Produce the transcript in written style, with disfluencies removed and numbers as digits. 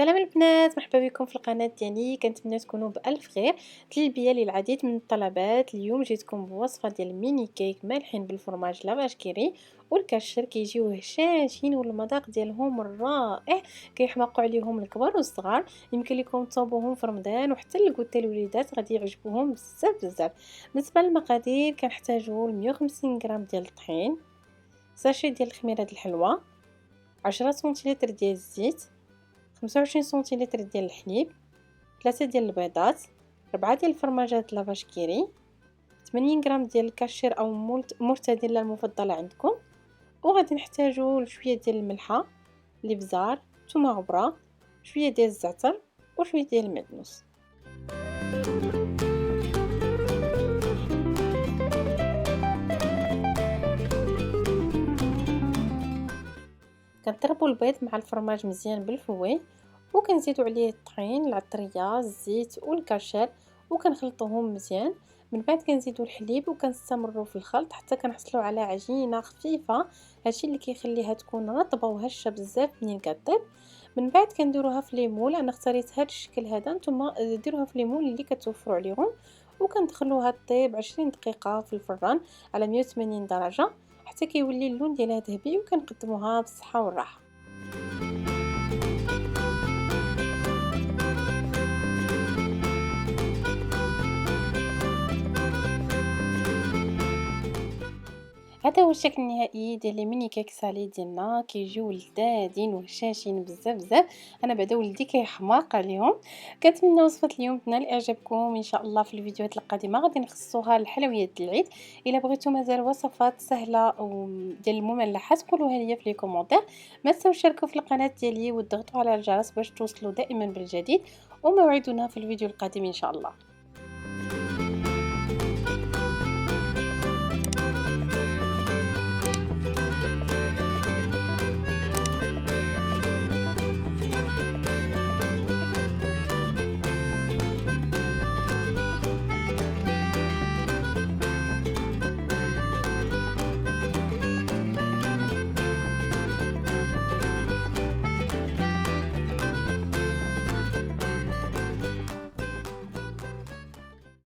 سلام البنات، مرحبا بكم في القناة ديالي. كنتمنى تكونوا بألف خير. تلبيه للعديد من الطلبات. اليوم جيتكم بوصفه ديال الميني كيك مالحين بالفرماج لافاش كيري والكاشير. كيجيو هشاشين والمذاق ديالهم رائع، كيحماقوا عليهم الكبار والصغار. يمكن لكم تصاوبوهم في رمضان وحتى لقوت الوليدات غادي يعجبوهم بزاف بزاف. بالنسبه للمقادير كنحتاجوا 150 غرام ديال الطحين، ساشي ديال الخميره الحلوه، 10 سنتيلتر ديال الزيت، 25 سنتيلتر ديال الحليب، 3 ديال البيضات، 4 ديال الفرماجات لافاش كيري، 80 غرام ديال الكاشير او مرتديلا المفضله عندكم. وغادي نحتاجو شويه ديال الملحه، الابزار، ثومه غبره، شويه ديال الزعتر وشويه ديال المعدنوس. كنضربوا البيض مع الفرماج مزيان بالفوي، وكنزيدوا عليه الطحين، العطريه، الزيت والكاشير وكنخلطوهم مزيان. من بعد كنزيدوا الحليب وكنستمروا في الخلط حتى كنحصلوا على عجينه خفيفه. هادشي اللي كيخليها تكون رطبه وهشه بزاف منين كطيب. من بعد كنديروها في ليمون، انا اختاريت هذا الشكل هذا، نتوما ديروها في ليمون اللي كتوفروا عليهم. وكندخلوها طيب 20 دقيقه في الفران على 180 درجه حتى كيولي اللون ديالها ذهبي، وكنقدموها بالصحه والراحه. هذا هو الشكل النهائي ديال لي ميني كيك سالي ديالنا. كيجيو لذاذين وهشاشين بزاف بزاف. انا بعدا ولدي كيحماق عليهم. كنتمنى وصفه اليوم تنال اعجابكم. ان شاء الله في الفيديوهات القادمه غادي نخصوها للحلويات ديال العيد. الا بغيتو مازال وصفات سهله ديال المملحات قولوها لي في لي كومونتير. ما تنساوش تشاركوا في القناه ديالي وتضغطوا على الجرس باش توصلوا دائما بالجديد. وموعدنا في الفيديو القادم ان شاء الله.